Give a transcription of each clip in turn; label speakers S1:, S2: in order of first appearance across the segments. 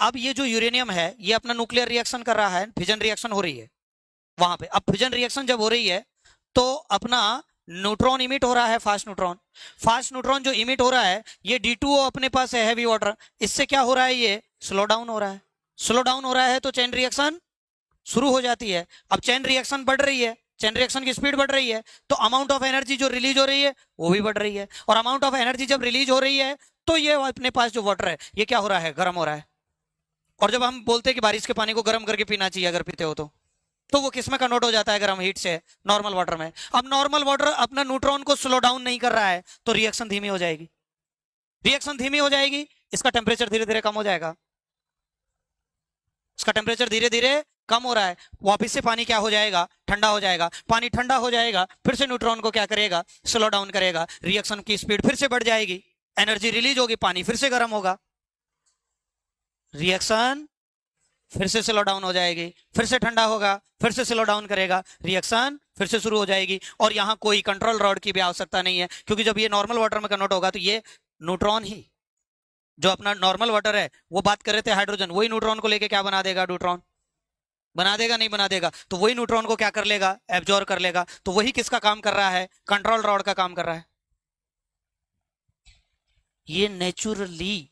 S1: अब ये जो यूरेनियम है ये अपना न्यूक्लियर रिएक्शन कर रहा है, फिजन रिएक्शन हो रही है वहां पे। अब फिजन रिएक्शन जब हो रही है तो अपना न्यूट्रॉन इमिट हो रहा है, फास्ट न्यूट्रॉन जो इमिट हो रहा है, ये D2O अपने पास है, हैवी वाटर। इससे क्या हो रहा है, ये स्लो डाउन हो रहा है। स्लो डाउन हो रहा है तो चेन रिएक्शन शुरू हो जाती है। अब चेन रिएक्शन बढ़ रही है, चेन रिएक्शन की स्पीड बढ़ रही है, तो अमाउंट ऑफ एनर्जी जो रिलीज हो रही है वो भी बढ़ रही है। और अमाउंट ऑफ एनर्जी जब रिलीज हो रही है तो ये अपने पास जो वाटर है ये क्या हो रहा है, गर्म हो रहा है। और जब हम बोलते हैं कि बारिश के पानी को गर्म करके पीना चाहिए अगर पीते हो तो वो किस में कन्वर्ट हो जाता है, गर्म हीट से, नॉर्मल वाटर में। अब नॉर्मल वाटर अपना न्यूट्रॉन को स्लो डाउन नहीं कर रहा है तो रिएक्शन धीमी हो जाएगी। रिएक्शन धीमी हो जाएगी, इसका टेम्परेचर धीरे धीरे कम हो जाएगा। इसका टेम्परेचर धीरे धीरे कम हो रहा है, वापस से पानी क्या हो जाएगा, ठंडा हो जाएगा। पानी ठंडा हो जाएगा, फिर से न्यूट्रॉन को क्या करेगा, स्लो डाउन करेगा, रिएक्शन की स्पीड फिर से बढ़ जाएगी, एनर्जी रिलीज होगी, पानी फिर से गर्म होगा, रिएक्शन फिर से स्लो डाउन हो जाएगी, फिर से ठंडा होगा, फिर से स्लो डाउन करेगा, रिएक्शन फिर से शुरू हो जाएगी। और यहां कोई कंट्रोल रॉड की भी आवश्यकता नहीं है, क्योंकि जब ये नॉर्मल वाटर में कन्वर्ट होगा तो ये न्यूट्रॉन ही, जो अपना नॉर्मल वाटर है वो बात कर रहे थे हाइड्रोजन, वही न्यूट्रॉन को लेके क्या बना देगा, न्यूट्रॉन बना देगा, नहीं बना देगा, तो वही न्यूट्रॉन को क्या कर लेगा, एब्जॉर्ब कर लेगा। तो वही किसका काम कर रहा है, कंट्रोल रॉड का काम कर रहा है। ये नेचुरली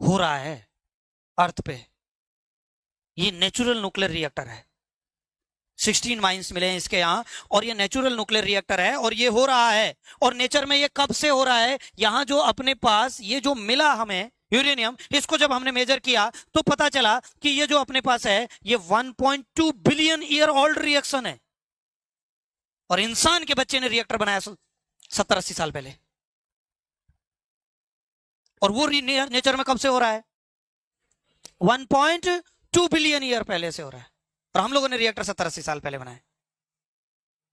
S1: हो रहा है अर्थ पे, ये नेचुरल न्यूक्लियर रिएक्टर है। 16 माइंस मिले हैं इसके यहाँ, और ये नेचुरल न्यूक्लियर रिएक्टर है, और ये हो रहा है। और नेचर में ये कब से हो रहा है, यहाँ जो अपने पास ये जो मिला हमें यूरेनियम, इसको जब हमने मेजर किया तो पता चला कि ये जो अपने पास है ये 1.2 बिलियन ईयर ओल्ड रिएक्शन है। और इंसान के बच्चे ने रिएक्टर बनाया 70-80 साल पहले। और वो नेचर में कब से हो रहा है, 1.2 बिलियन ईयर पहले से हो रहा है। और हम लोगों ने रिएक्टर 70-80 साल पहले बनाए।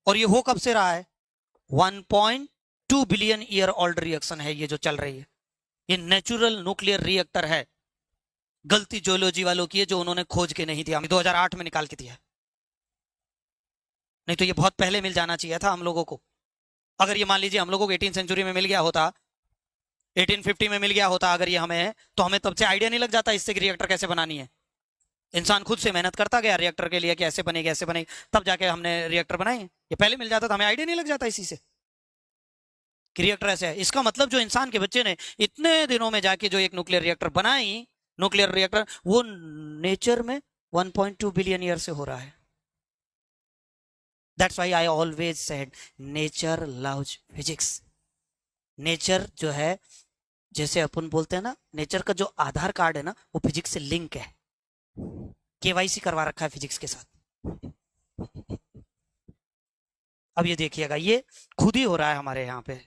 S1: और ये हो कब से रहा है, 1.2 बिलियन ईयर ओल्ड रिएक्शन है ये जो चल रही है। ये नेचुरल न्यूक्लियर रिएक्टर है। गलती जियोलॉजी वालों की है जो उन्होंने खोज के नहीं दिया, 2008 में निकाल के दिया, नहीं तो ये बहुत पहले मिल जाना चाहिए था हम लोगों को। अगर ये मान लीजिए हम लोगों को 18 सेंचुरी में मिल गया होता, 1850 में मिल गया होता अगर ये हमें, तो हमें तब से आइडिया नहीं लग जाता इससे कि रिएक्टर कैसे बनानी है। इंसान खुद से मेहनत करता गया रिएक्टर के लिए कि ऐसे बनेगी ऐसे बनेगी, तब जाके हमने रिएक्टर बनाए। ये पहले मिल जाता तो हमें आइडिया नहीं लग जाता इसी से कि रिएक्टर ऐसे है। इसका मतलब जो इंसान के बच्चे ने इतने दिनों में जाके जो एक न्यूक्लियर रिएक्टर बनाई, न्यूक्लियर रिएक्टर, वो नेचर में 1.2 बिलियन ईयर से हो रहा है। That's why I always said nature loves physics. Nature जो है, जैसे अपन बोलते हैं ना, नेचर का जो आधार कार्ड है ना वो फिजिक्स से लिंक है, केवाईसी करवा रखा है फिजिक्स के साथ। अब ये देखिएगा ये खुद ही हो रहा है हमारे यहाँ पे।